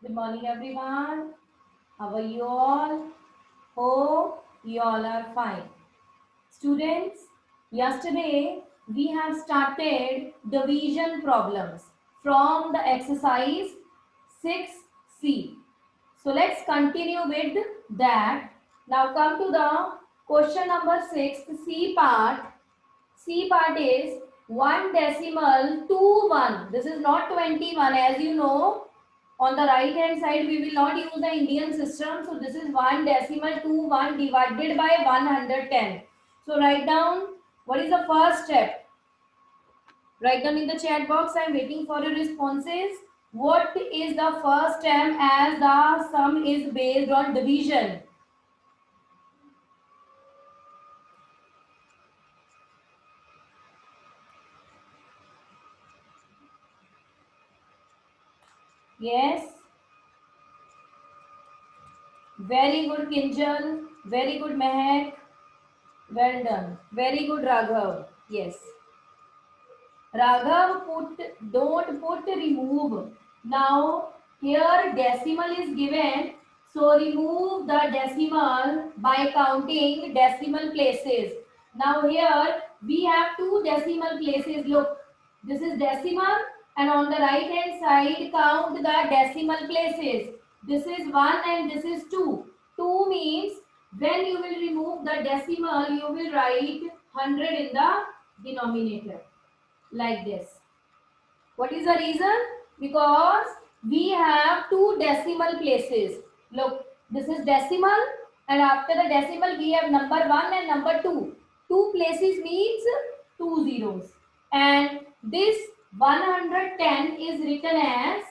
Good morning, everyone. How are you all? Hope you all are fine. Students, yesterday we have started division problems from the exercise 6C. So let's continue with that. Now come to the question number 6, C part. C part is 1 decimal to 1. This is not 21, as you know. On the right hand side, we will not use the Indian system. So this is 1 decimal to 1 divided by 110. So write down what is the first step. Write down in the chat box. I am waiting for your responses. What is the first term as the sum is based on division? Yes. Very good, Kinjal. Very good, Mehak. Well done. Very good, Raghav. Yes. Raghav don't put remove. Now here decimal is given. So remove the decimal by counting decimal places. Now here we have two decimal places. Look, this is decimal and on the right hand side count the decimal places. This is 1 and this is 2. 2 means when you will remove the decimal, you will write 100 in the denominator like this. What is the reason? Because we have two decimal places. Look, this is decimal and after the decimal we have number 1 and number 2. Two places means two zeros. And this 110 is written as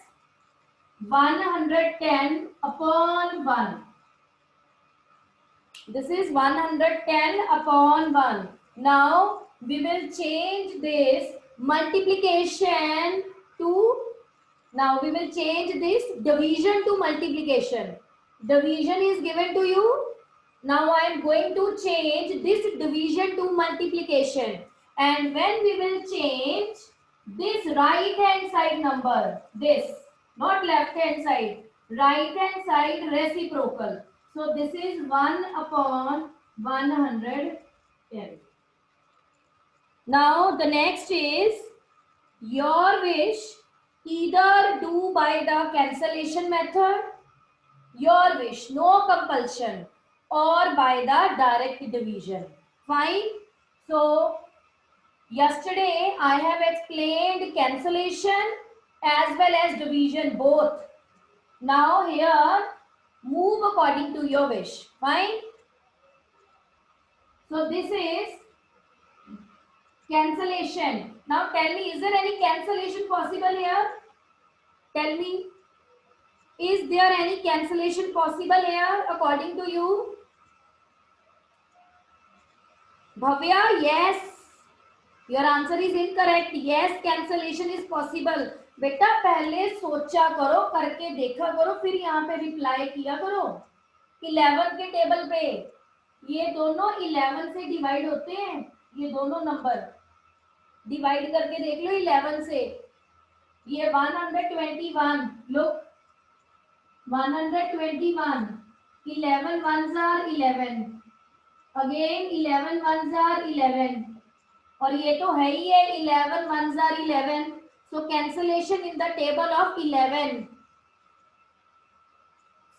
110 upon 1. This is 110 upon 1. Now we will change this multiplication to, now we will change this division to multiplication. Division is given to you. Now I am going to change this division to multiplication. And when we will change this right hand side number, this, not left hand side, right hand side reciprocal. So this is 1 upon 110. Now the next is your wish. Either do by the cancellation method, your wish, no compulsion, or by the direct division. Fine. So yesterday I have explained cancellation as well as division both. Now here move according to your wish. Fine. So this is cancellation. Now tell me, is there any cancellation possible here? Tell me, is there any cancellation possible here according to you? Bhavya, yes. Your answer is incorrect. Yes, cancellation is possible. बेटा पहले सोचा करो, करके देखा करो, फिर यहाँ पे रिप्लाई किया करो. 11 के टेबल पे ये दोनों 11 से डिवाइड होते हैं. ये दोनों नंबर डिवाइड करके देख लो 11 से. ये 121. Look, 121. 11 ones are 11. Again 11 ones are 11. और ये तो है ही है 11 ones are 11. So cancellation in the table of 11.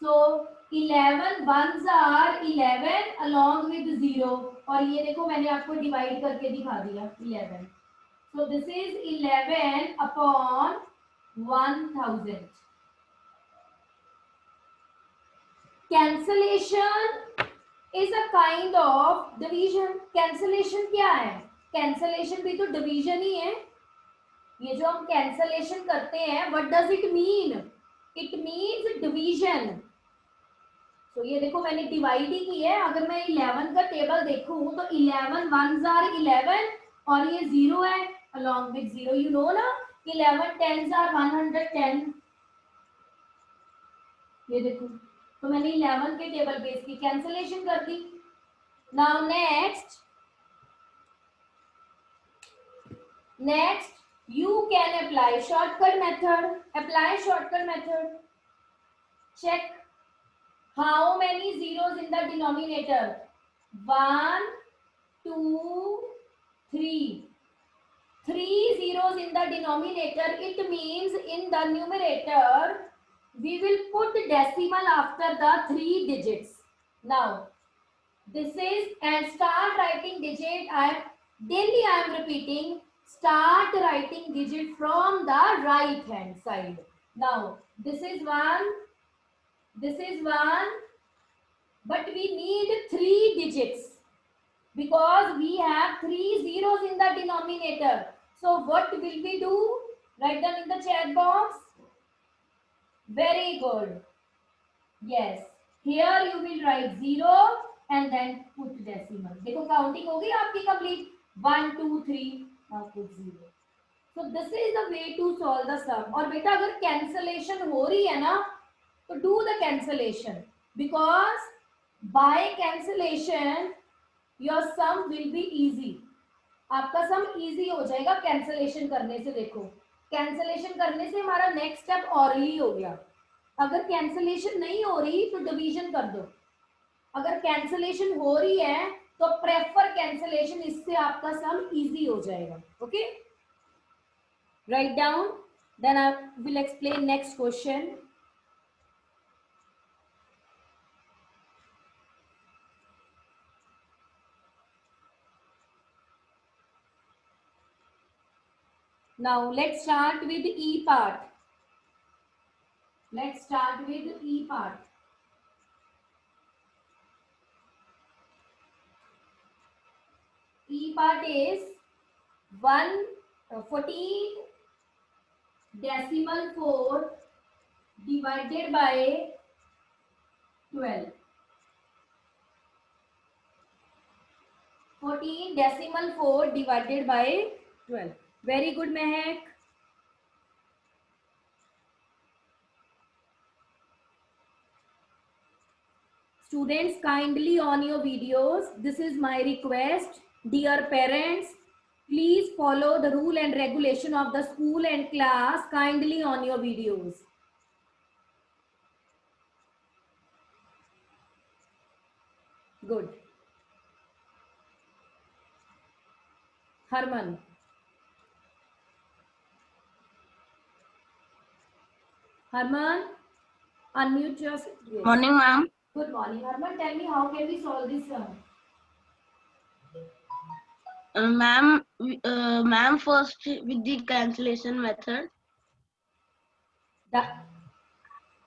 So 11 ones are 11 along with 0. और ये देखो मैंने आपको डिवाइड करके दिखा दिया 11. So this is 11 upon 1000. Cancellation is a kind of division. Cancellation क्या है? Cancellation भी तो division ही है. ये जो हम cancellation करते हैं, what does it mean? It means division. So ये देखो मैंने divide ही की है. अगर मैं 11 का टेबल देखूं तो 11 ones are 11 और ये 0 है along with 0. You know ना 11 tens are 110. ये देखो तो मैंने 11 के टेबल पे इसकी कैंसलेशन कर दी. Now next you can apply shortcut method. Apply shortcut method. check how many zeros in the denominator. 1, 2, 3. 3 zeros in the denominator. It means in the numerator we will put decimal after the 3 digits. Now this is, and start writing digit. I am repeating, start writing digit from the right hand side. Now this is 1, this is 1, but we need 3 digits because we have 3 zeros in the denominator. So what will we do? Write them in the chat box. Very good. Yes, here you will write 0 and then put decimal. देखो counting हो गई आपकी complete. 1, 2, 3. Now put 0. So this is the way to solve the sum. और बेटा अगर cancellation हो रही है ना, तो do the cancellation, because by cancellation your sum will be easy. आपका सम इजी हो जाएगा कैंसलेशन करने से. देखो कैंसलेशन करने से हमारा नेक्स्ट स्टेप ऑरली हो गया. अगर कैंसलेशन नहीं हो रही तो डिवीजन कर दो. अगर कैंसलेशन हो रही है तो प्रेफर कैंसलेशन, इससे आपका सम इजी हो जाएगा. Okay, right down, then I will explain next question. Now let's start with E part. Let's start with E part. E part is 14 decimal 4 divided by 12. 14 decimal 4 divided by 12. Very good, Mehak. Students, kindly on your videos. This is my request. Dear parents, please follow the rule and regulation of the school and class. Kindly on your videos. Good. Harman. Harman, unmute yourself. Yes. Morning, ma'am. Good morning, Harman. Tell me, how can we solve this sum? Ma'am, first with the cancellation method.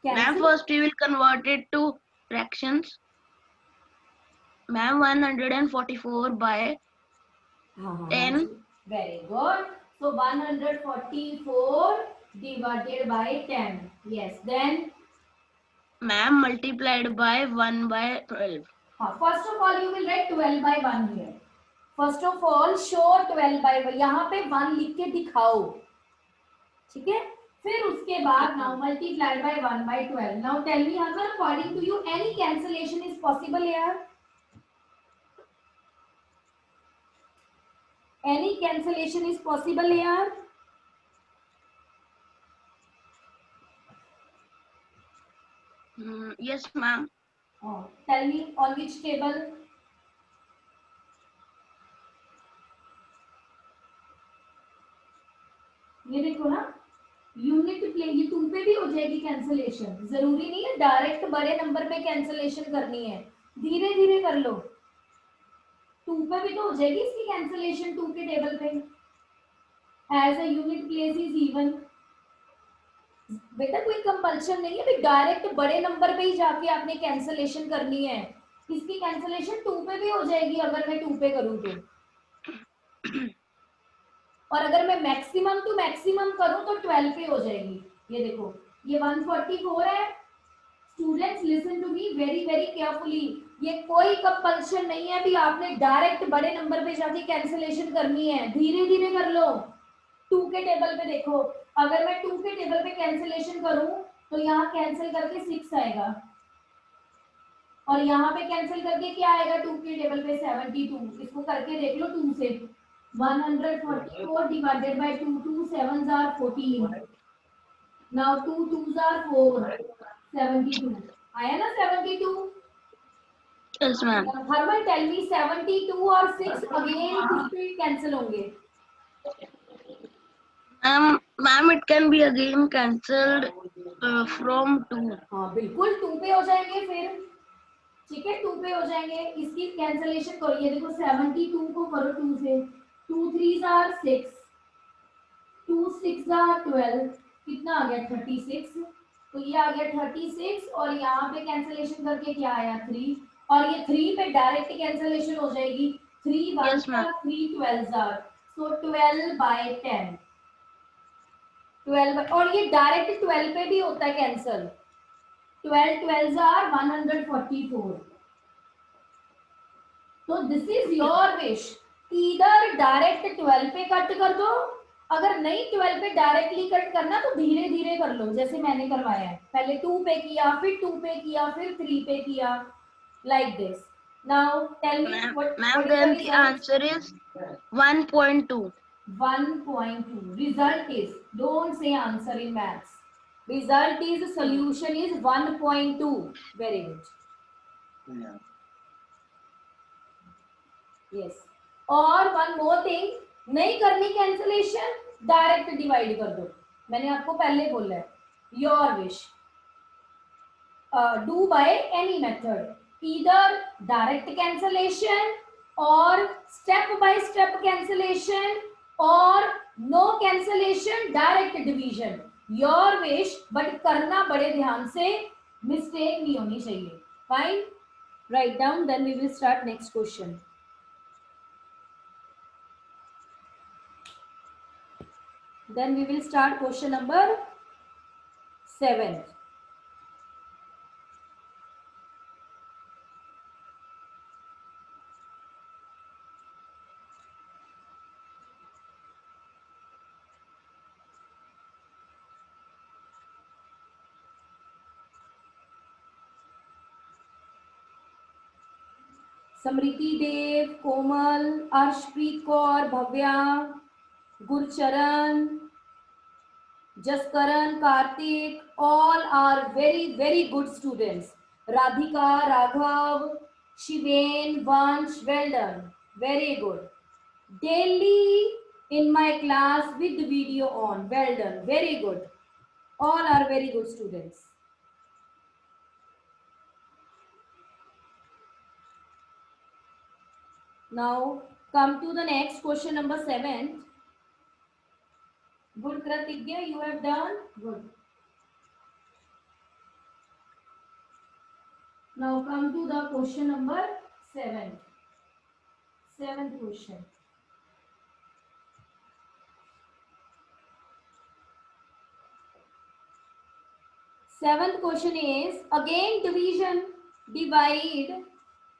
Ma'am, first we will convert it to fractions. Ma'am, 144 by 10. Very good. So 144 divided by 10. Yes. Then ma'am, multiplied by 1 by 12. First of all you will write 12 by 1 here. First of all show 12 by 1. यहाँ पे 1 लिख के दिखाओ. ठीक है. फिर उसके बाद now multiplied by 1 by 12. Now tell me, Harman, according to you any cancellation is possible here? Any cancellation is possible here? Yes, ma'am. Tell me on which table? ये देखो ना, यूनिट प्ले, ये 2 पे भी हो जाएगी कैंसलेशन. जरूरी नहीं है डायरेक्ट बड़े नंबर पे कैंसलेशन करनी है, धीरे धीरे कर लो. 2 पे भी तो हो जाएगी इसकी कैंसलेशन 2 के टेबल पे. As a unit place is even. बेटा कोई कंपल्शन नहीं है भी डायरेक्ट बड़े नंबर पे ही जाके आपने कैंसलेशन करनी है. इसकी कैंसलेशन 2 पे भी हो जाएगी अगर मैं 2 पे करूं तो. और अगर मैं मैक्सिमम टू मैक्सिमम करूं तो 12 पे हो जाएगी. ये देखो ये 144 है. Students listen to me very very carefully. ये कोई कंपल्शन नहीं है भी आपने डायरेक्ट बड़े नंबर पे जाके कैंसलेशन करनी है. धीरे धीरे कर लो. 2 के टेबल पे देखो, अगर मैं 2 के टेबल पे कैंसलेशन करूं तो यहाँ कैंसिल करके 6 आएगा और यहाँ पे कैंसिल करके क्या आएगा 2 के टेबल पे 72. इसको करके देख लो 2 से. 144 divided by 2, 2 7s are 14. Now 2 2s are 4. 72 आया ना 72. Yes, ma'am. Harman tell me 72 और 6 अगेन किस पे कैंसिल होंगे? Ma'am, it can be again cancelled from 2. हाँ बिल्कुल 2 पे हो जाएंगे फिर. ठीक है 2 पे हो जाएंगे. इसकी कैंसलेशन करो. ये देखो 72 को करो 2 से. 2 3s आर 6, 2 6 आर 12. कितना आ गया 36. तो ये आ गया 36 और यहाँ पे कैंसलेशन करके क्या आया 3. और ये 3 पे डायरेक्ट कैंसलेशन हो जाएगी. 3 Yes, 1s ma'am. Are 3 12s are. So 12 by 10. 12 और ये डायरेक्ट 12 पे भी होता है कैंसल. 12 12s are 144. तो दिस इज योर विश. इधर डायरेक्ट 12 पे कट कर दो. अगर नहीं 12 पे डायरेक्टली कट करना तो धीरे धीरे कर लो जैसे मैंने करवाया है. पहले 2 पे किया, फिर 2 पे किया, फिर 3 पे किया, like this. Now tell me Ma'am, what is the then the result? answer is 1.2. 1.2. Result is, don't say answer in maths. Result is, solution is 1.2. Very good. Yes. और वन मोर थिंग, नहीं करनी cancellation, direct divide कर दो. मैंने आपको पहले बोला है. Your wish. Do by any method. Either direct cancellation और स्टेप बाय स्टेप कैंसलेशन और no cancellation direct division. Your wish, but करना बड़े ध्यान से, मिस्टेक नहीं होनी चाहिए. Fine. Right down, then we will start next question. Then we will start question number 7. Smriti Dev, Komal, Arshpreet Kaur, Bhavya, Gurcharan, Jaskaran, Kartik, all are very very good students. Radhika, Raghav, Shiven, Vansh, well done. Very good. Daily in my class with video on. Well done. Very good. All are very good students. Now come to the next question number 7. Good Kratigya, you have done good. Now come to the question number 7. Seventh question. Seventh question is again division. Divide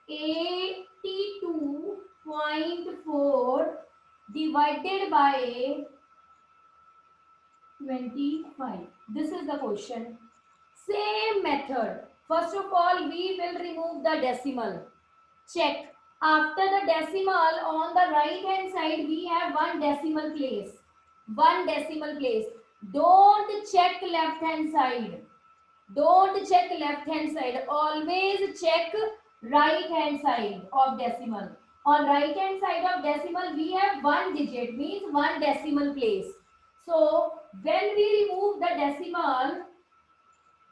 82.4 divided by 25. This is the question. Same method. First of all, we will remove the decimal. Check. After the decimal, on the right hand side, we have one decimal place. One decimal place. Don't check left hand side. Don't check left hand side. Always check right hand side of decimal. On right hand side of decimal, we have one digit, means one decimal place. So when we remove the decimal,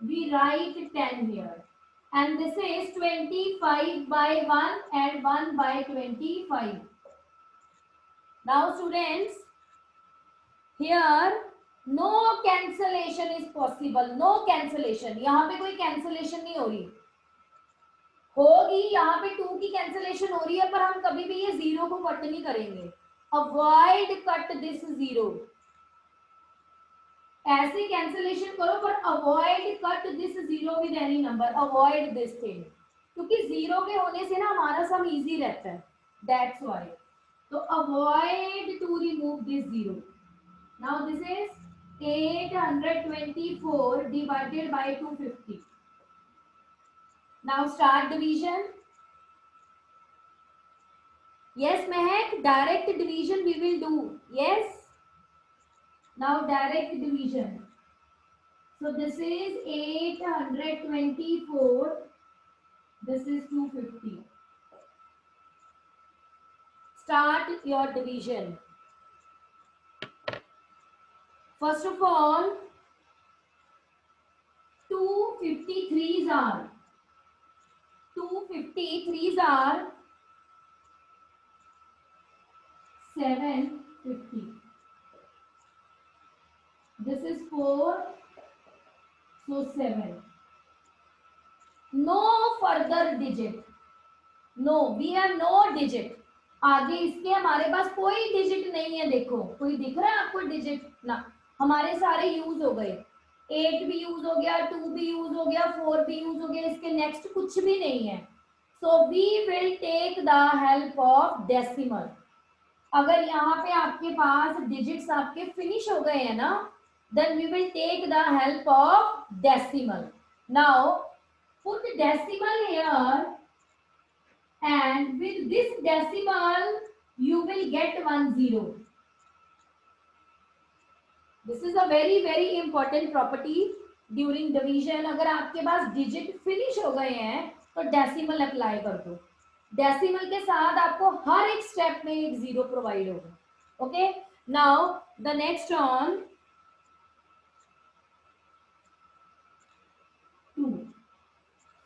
we write 10 here. And this is 25 by 1 and 1 by 25. Now students, here no cancellation is possible. No cancellation. यहाँ पे कोई cancellation नहीं हो रही. होगी यहाँ पे 2 की cancellation हो रही है, पर हम कभी भी ये 0 को कट नहीं करेंगे. Avoid cut this 0. ऐसे कैंसलेशन करो पर avoid cut this 0 with any number. Avoid this thing, क्योंकि 0 के होने से ना हमारा सम इजी रहता है. That's why. तो avoid to remove this 0. Now this is 824 divided by 250. Now start division. Yes, Mehak, direct division we will do. Yes. Now direct division. So this is 824. This is 250. Start your division. First of all, 253s are 750. This is 4, so 7. No further digit. No, we have no digit. आगे इसके हमारे पास कोई digit नहीं है. देखो कोई दिख रहा है आपको डिजिट? ना, हमारे सारे यूज हो गए. 8 भी यूज हो गया, 2 भी यूज हो गया, 4 भी यूज हो गया. इसके नेक्स्ट कुछ भी नहीं है. So we will take the help of decimal. अगर यहाँ पे आपके पास डिजिट्स आपके फिनिश हो गए हैं ना, then we will take the help of decimal. Now put decimal here, and with this decimal you will get 10. This is a very important property during division. अगर आपके पास डिजिट फिनिश हो गए हैं तो डेसिमल अप्लाई कर दो. Decimal के साथ आपको हर एक स्टेप में एक जीरो प्रोवाइड होगा. Okay, now the next on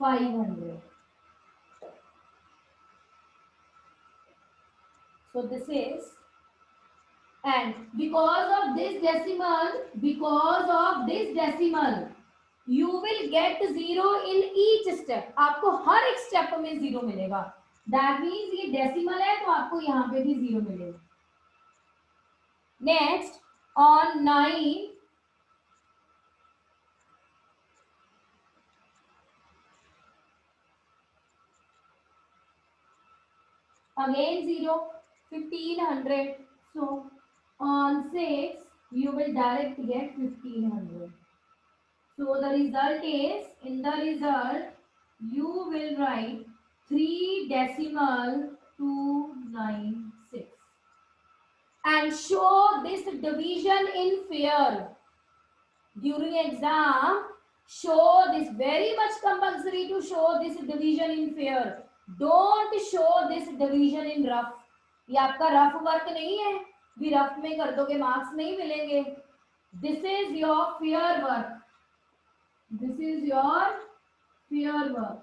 500. So this is, and because of this decimal you will get zero in each step. आपको हर एक स्टेप में जीरो मिलेगा. दैट मीन्स ये डेसिमल है तो आपको यहाँ पे भी जीरो मिलेगा. Next on 9, again 0, 1500. So on 6 you will directly get 1500. So the result is, in the result you will write 3.296 and show this division in pair. During exam, show this, very much compulsory to show this division in pair. Don't show this division in rough. ये आपका rough work नहीं है, भी rough में कर दोगे marks नहीं मिलेंगे. This is your fair work. This is your fair work.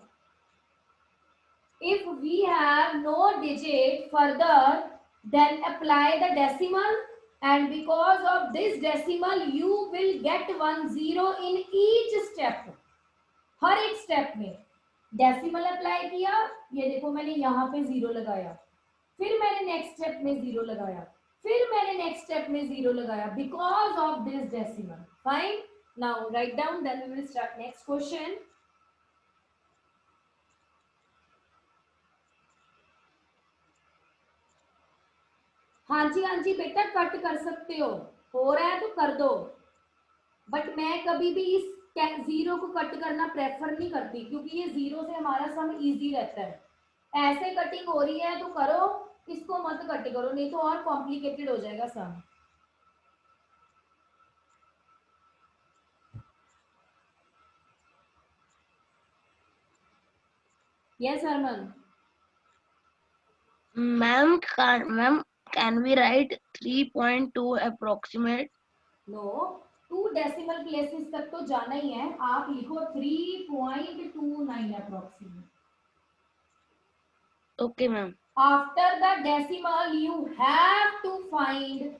If we have no digit further, then apply the decimal, and because of this decimal you will get 10 in each step. हर एक step में decimal apply किया. ये देखो मैंने यहाँ पे zero लगाया, फिर मैंने नेक्स्ट स्टेप में जीरो लगाया, फिर मैंने नेक्स्ट स्टेप में जीरो लगाया, because of this decimal. Fine. Now right down, then we will start next question. हाँ जी बेटा, कट कर सकते हो रहा है तो कर दो, बट मैं कभी भी इस जीरो को कट करना प्रेफर नहीं करती, क्योंकि ये जीरो से हमारा सम इजी रहता है. ऐसे कटिंग हो रही है तो करो, इसको मत कट करो, नहीं तो और कॉम्प्लिकेटेड हो जाएगा sum. Yes Harman. Ma'am can we write 3.2 approximate? No, 2 decimal places तक तो जाना ही है. आप लिखो 3.29 approximate. Okay ma'am. After the decimal you have to find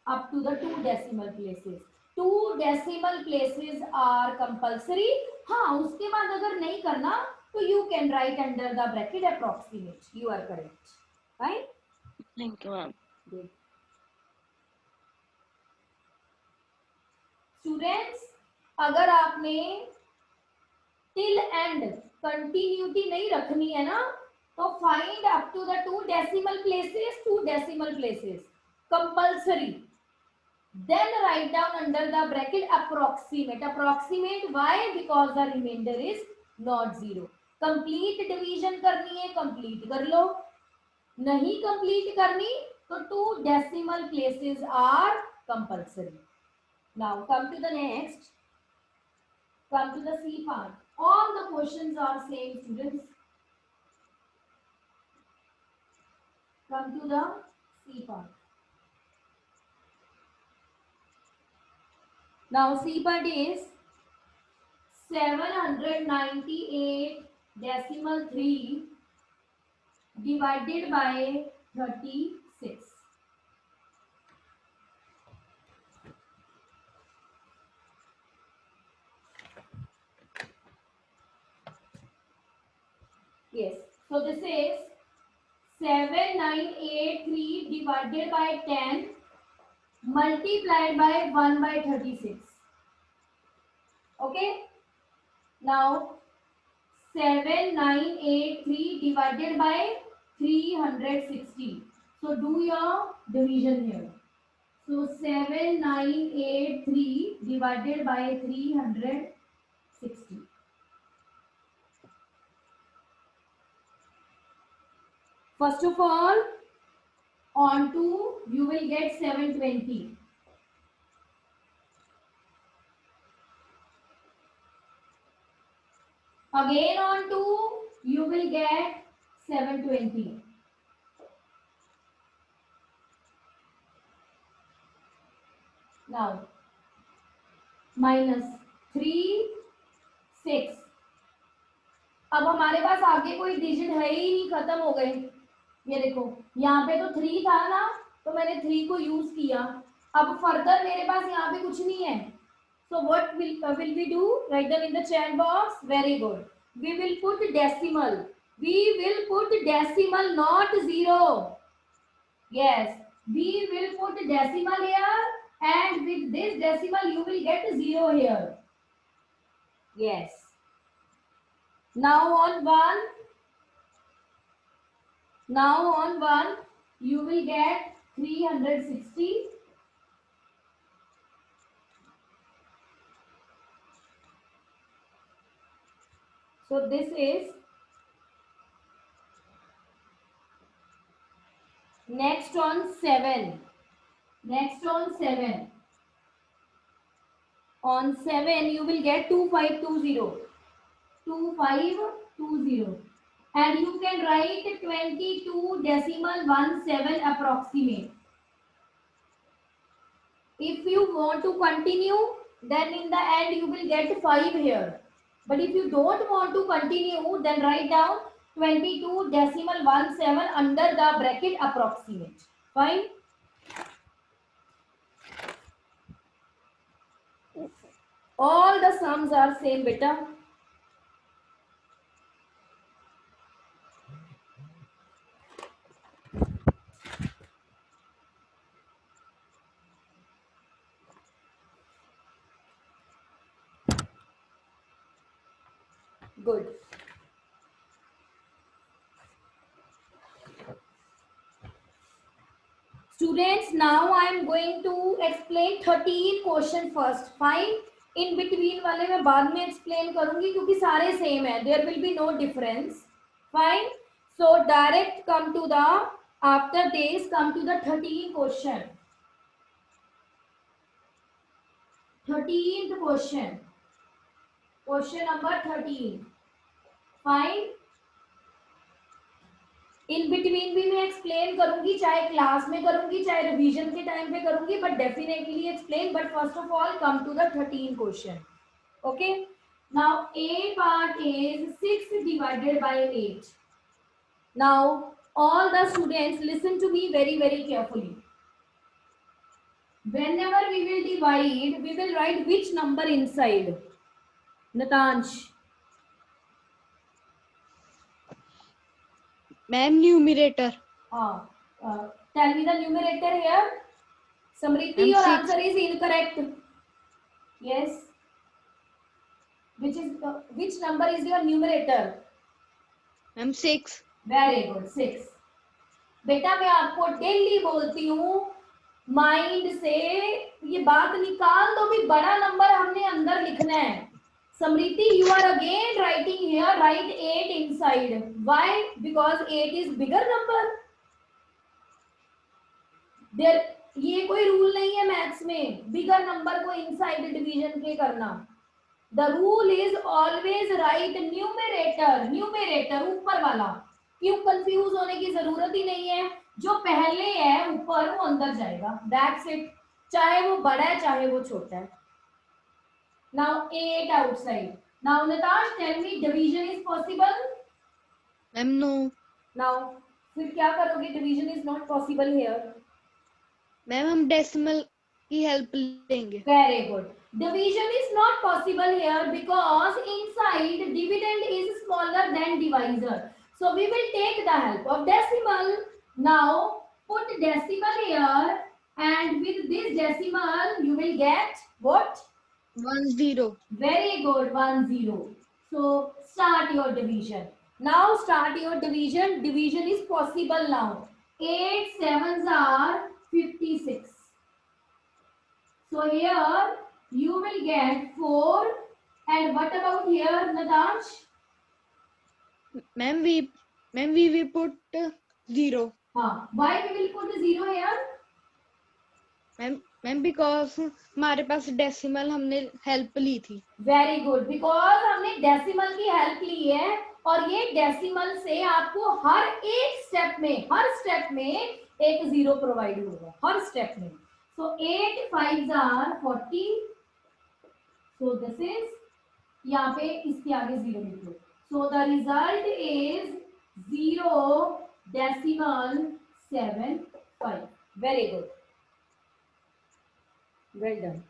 up to the 2 decimal places. 2 decimal places are compulsory. हाँ, उसके बाद अगर नहीं करना तो you can write under the bracket approximate. You are correct. Fine. Thank you ma'am. Good. Students, अगर आपने till end continuity नहीं रखनी है ना, तो find up to the 2 decimal places compulsory. Then write down under the bracket approximate. Why? Because the remainder is not zero. Complete division करनी है, complete कर लो. नहीं complete करनी तो 2 decimal places are compulsory. Now come to the next. Come to the C part. All the questions are same, students. Come to the C part. Now C part is 798.3 divided by 36. Yes. So this is 7983 divided by 10 multiplied by 1 by 36. Okay. Now 7983 divided by 360. So do your division here. So 7983 divided by 360. First of all, on 2 you will get 720. Again on 2 you will get 720. Now minus 3 6. अब हमारे पास आगे कोई digit है ही नहीं, खत्म हो गए। ये देखो यहाँ पे तो 3 था ना, तो मैंने 3 को यूज किया। अब फर्दर मेरे पास यहाँ पे कुछ नहीं है। So what will we do? Write them in the chat box. Very good. We will put decimal. We will put decimal, not zero. Yes, we will put decimal here, and with this decimal you will get 0 here. Yes. Now on 1 you will get 360. So this is next on 7. Next on 7. On 7 you will get 2520. 2520. And you can write 22.17 approximate. If you want to continue, then in the end you will get 5 here. But if you don't want to continue, then write down 22.17 under the bracket approximate. Fine. All the sums are same, beta. Good. Students, now I am going to explain 13 question first. Fine. In between वाले मैं बाद में explain करूँगी क्योंकि सारे same है. There will be no difference. Fine. So direct come to the, after this come to the 13 question. 13th question. Question number 13. Fine. In between भी मैं एक्सप्लेन करूंगी, चाहे क्लास में करूंगी चाहे रिवीजन के टाइम पे करूंगी, but definitely explain. But first of all come to the 13 question. Okay. Now A part is 6 divided by 8. Now all the students listen to me very very carefully. Whenever we will divide, we will write which number inside. Natansh. Ma'am, numerator. Tell me the numerator here. Samriti, your answer is incorrect. Yes. Which number is your numerator? Ma'am, 6. Very good, 6. बेटा मैं आपको daily बोलती हूँ, mind से ये बात निकाल दो भी बड़ा नंबर हमने अंदर लिखना है. Samriti, you are again writing here, write 8 inside. Why? Because 8 is bigger number. There, ये कोई रूल नहीं है मैथ्स में बिगर नंबर को इनसाइड डिवीजन के करना. The rule is always write numerator ऊपर वाला. क्यों कंफ्यूज होने की जरूरत ही नहीं है. जो पहले है ऊपर वो अंदर जाएगा. That's it. चाहे वो बड़ा है चाहे वो छोटा है. Now 8 outside. Now Natash, tell me division is possible? Ma'am, no. Now फिर क्या करोगे? Division is not possible here. Ma'am हम डेसिमल की हेल्प लेंगे. Very good. Division is not possible here because inside dividend is smaller than divisor. So we will take the help of decimal. Now put decimal here, and with this decimal you will get what? 10. Very good, 10. So start your division. Now start your division. Division is possible now. 8 sevens are 56. So here you will get 4. And what about here, Natash? Ma'am, we will put 0. Why we will put 0 here? Ma'am because हमारे पास decimal हमने help ली थी. Very good. Because हमने decimal की help ली है और ये decimal से आपको हर स्टेप में एक 0 प्रोवाइड होगा हर स्टेप में. So 8 5s are 40. So this is यहाँ पे इसके आगे 0 लिखो. So the result is 0.75. Very good. Well done.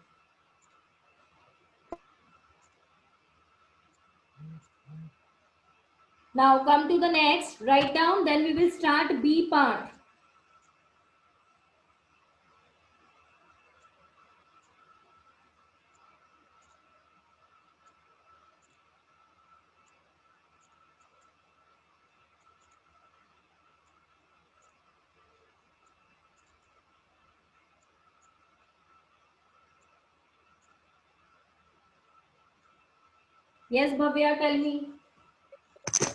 Now come to the next. Write down. Then we will start B part. Yes, Bhavya, tell me.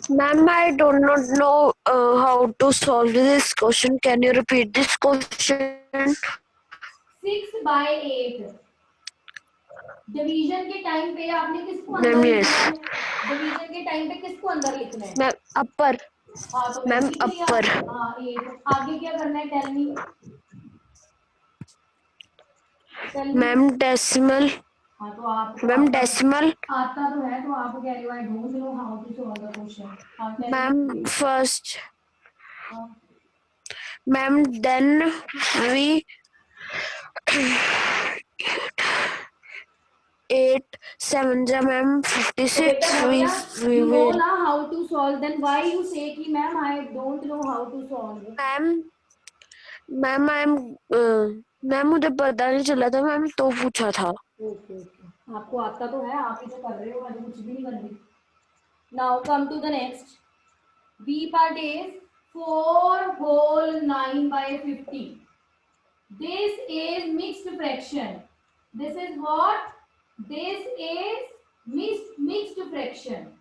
Ma'am, I do not know how to solve this question. Can you repeat this question? 6 by 8. Division के time पे आपने किसको Ma'am, अंदर yes. लिखना है? Division के time पे किसको अंदर लिखना है? Ma'am, upper. हाँ तो Ma'am, लिख लिया. upper. हाँ 8. आगे क्या करना है? Tell me. Ma'am, decimal. हाँ तो आप Ma'am, decimal. आता तो है तो आप कह रहे हो I don't know how to solve the question. हाँ tell me. Ma'am, first. हाँ. Ma'am, then we 8 7 ma'am 56. बेटा भैया, We you know will. ना how to solve. Then why you say कि ma'am I don't know how to solve? Ma'am मुझे पता नहीं चला था मैम तो पूछा था. Okay okay. आपको आता तो है, आप ही तो कर रहे हो. मुझे कुछ भी नहीं कर रही. Now come to the next. B part is 4 whole 9 by 50. This is mixed fraction. This is what? This is mixed fraction.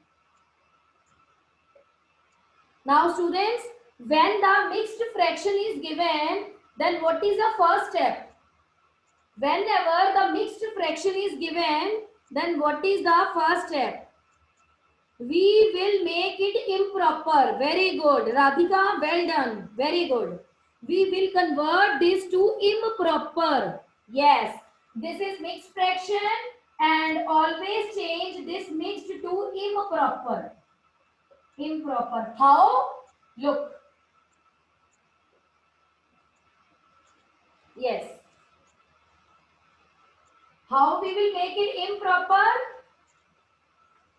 Now students, when the mixed fraction is given, then what is the first step? Whenever the mixed fraction is given, then what is the first step? We will make it improper. Very good. Radhika, well done. Very good. We will convert this to improper. Yes. This is mixed fraction and always change this mixed to improper. Improper. How? Look. Yes. How we will make it improper?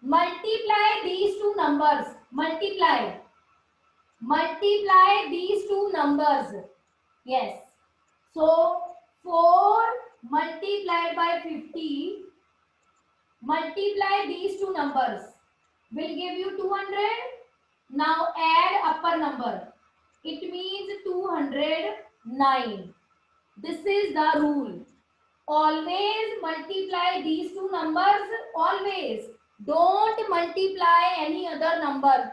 Multiply these two numbers. Multiply these two numbers. Yes. So 4 multiplied by 50. Multiply these two numbers. Will give you 200. Now add upper number. It means 209. This is the rule. Always multiply these two numbers. Always. Don't multiply any other number.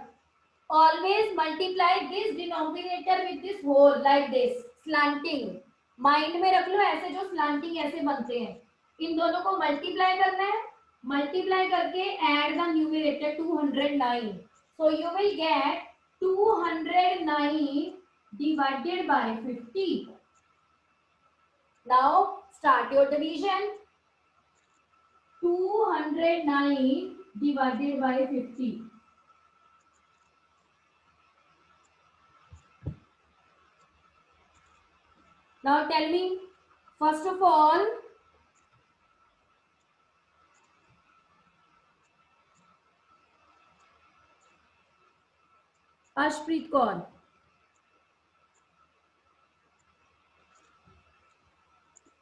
Always multiply this denominator with this whole like this. Slanting. Mind में रख लो ऐसे जो slanting ऐसे बनते हैं. इन दोनों को multiply करना है. मल्टीप्लाई करके add the numerator 209. So you will get 209 divided by 50. Now start your division. 209 divided by 50. Now tell me, first of all, Ashpreet Kaur.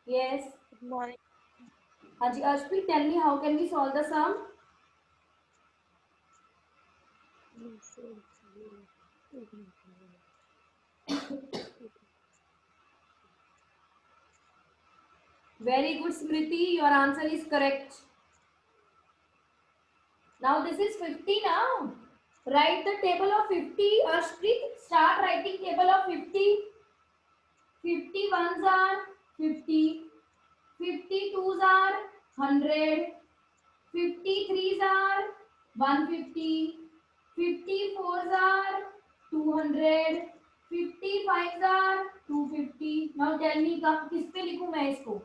Yes. Good morning. Haji Ashpreet, tell me how can we solve the sum? Very good, Smriti. Your answer is correct. Now this is 50 now. Write the table of 50. Ashpreet, start writing table of 50. 50 ones are 50. 52s are 100. 53s are 150. 54s are 200. 55s are 250. Now tell me किस पे लिखूं मैं इसको?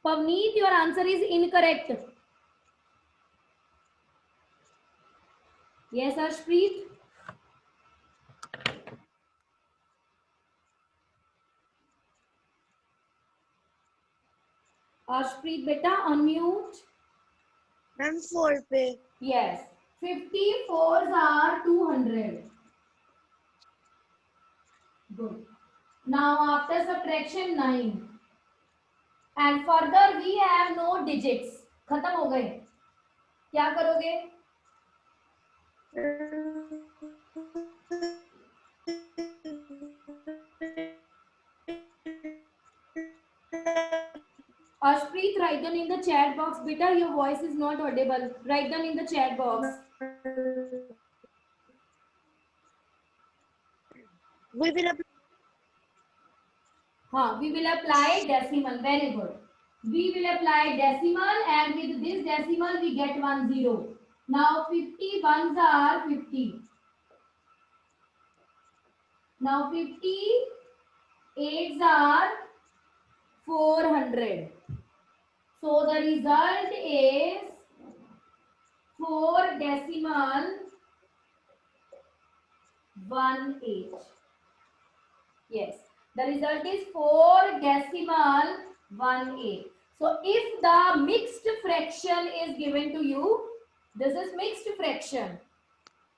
Pavneet, your answer is incorrect. Yes, Ashpreet. Ashpreet, beta, unmute. Ma'am, 4 पे. Yes. 54s are 200. Good. Now after subtraction 9. And further we have no digits. खत्म हो गए. क्या करोगे? Ashpreet, write down in the chat box. Beta, your voice is not audible. Write down in the chat box. We will apply. We will apply decimal. Very good. We will apply decimal, and with this decimal we get 10. Now 50 ones are 50. Now 50 eights are 400. So the result is 4 decimal 18. Yes, the result is 4 decimal 18. So if the mixed fraction is given to you, this is mixed fraction.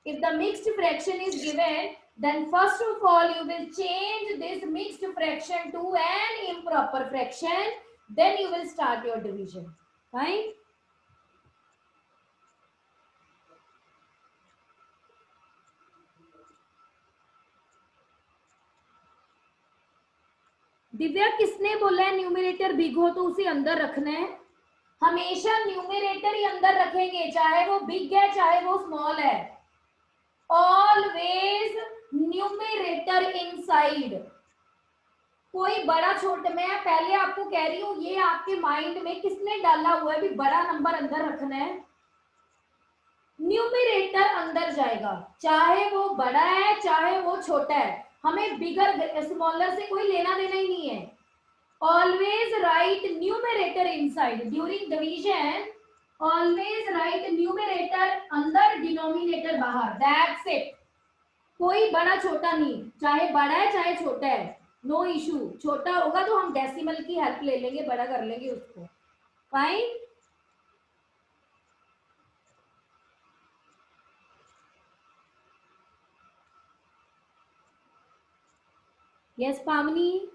If the mixed fraction is given, then first of all you will change this mixed fraction to an improper fraction. Then you will start your division. Fine? Divya, किसने बोला है numerator big हो तो उसे अंदर रखना है? हमेशा न्यूमरेटर ही अंदर रखेंगे, चाहे वो बिग है चाहे वो स्मॉल है. Always numerator inside. कोई बड़ा छोटा, मैं पहले आपको कह रही हूं, ये आपके माइंड में किसने डाला हुआ है भी बड़ा नंबर अंदर रखना है? न्यूमरेटर अंदर जाएगा, चाहे वो बड़ा है चाहे वो छोटा है. हमें बिगर स्मॉलर से कोई लेना देना ही नहीं है. Always right numerator inside. During division always right numerator अंदर, डिनोमिनेटर बाहर. That's it. कोई बड़ा छोटा नहीं, चाहे बड़ा है चाहे छोटा है, नो इशू. छोटा होगा तो हम डेसिमल की हेल्प ले लेंगे, बड़ा कर लेंगे उसको. फाइन. यस पावनी.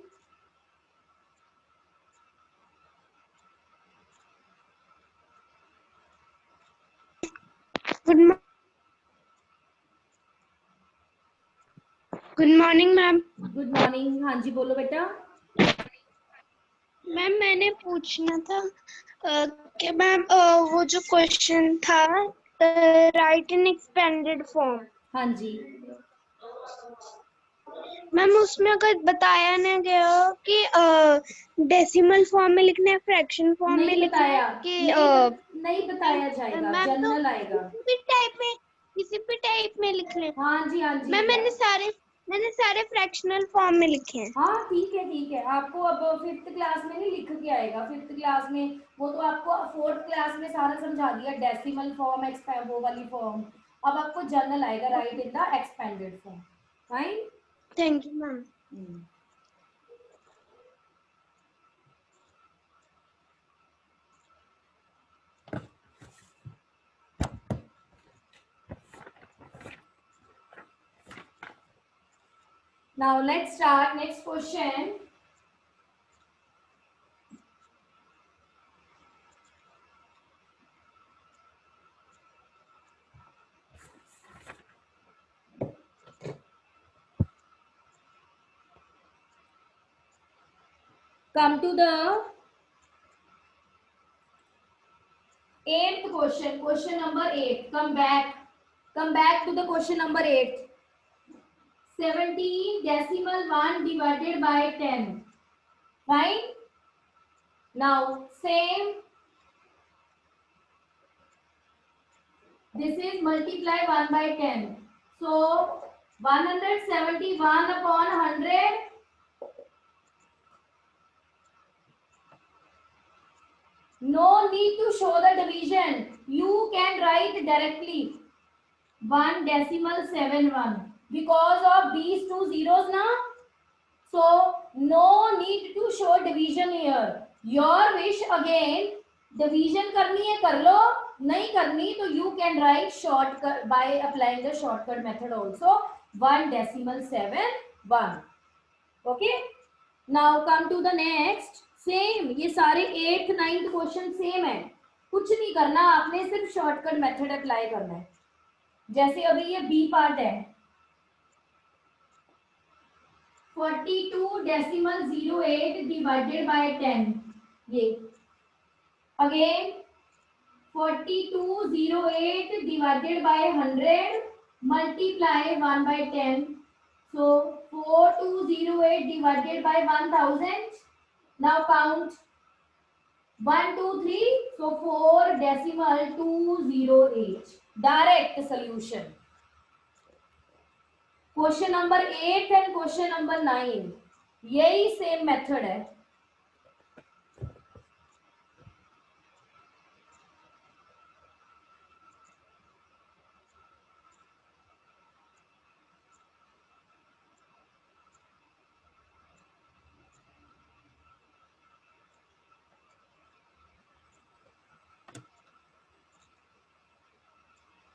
Good morning ma'am. Good morning. हाँ जी बोलो बेटा. मैम मैंने पूछना था कि मैम वो जो क्वेश्चन था राइट इन एक्सपेंडेड फॉर्म. हाँ जी. मैम उसमें अगर बताया ना गया हो कि डेसिमल फॉर्म में लिखना है, फ्रैक्शन फॉर्म में नहीं लिखना है बताया, कि नहीं बताया जाएगा, मैम तो जनरल आएगा। किसी भी टाइप में लिख लें। हाँ जी, हाँ जी। मैम मैंने सारे फ्रैक्शनल फॉर्म में लिखे हैं। हाँ ठीक है, ठीक है। आपको अब 5th क्लास में नहीं लिख के आएगा, 5th क्लास में वो तो आपको 4th क्लास में सारा समझा दिया, डेसिमल फॉर्म, वो वाली फॉर्म। अब आपको जनरल आएगा, right in the expanded form. Fine. Thank you ma'am. Now let's start next question. Come to the 8th question, question number 8. Come back to the question number 8. 17 decimal 1 divided by 10. Fine. Now same, this is multiply 1 by 10. So 171 upon 100. No need to show the division. You can write directly 1.71 because of these two zeros now. So no need to show division here. Your wish again. Division करनी है कर लो, नहीं करनी तो you can write shortcut by applying the shortcut method also. 1.71. Okay. Now come to the next. Same, ये सारे 8th 9th question same है, कुछ नहीं करना, आपने सिर्फ शॉर्टकट मेथड अप्लाई करना है। जैसे अभी ये बी पार्ट है, 42.08 डिवाइडेड बाय 10, ये again 4208 divided by 100 multiply 1 by 10. So 4208 divided by 1000. Now count 1 2 3. So 4.208. Direct solution. Question number 8 and question number 9 यही सेम मेथड है।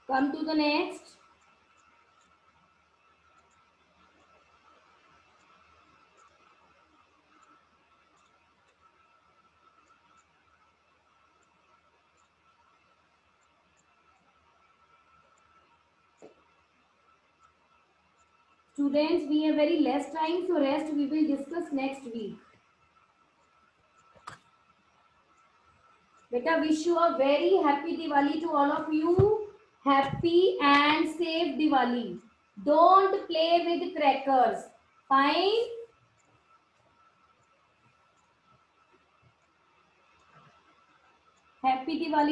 Come to the next. Students, we have very less time, so rest we will discuss next week. Beta, wish you a very happy Diwali to all of you. Happy and safe Diwali. Don't play with crackers. Fine? Happy Diwali.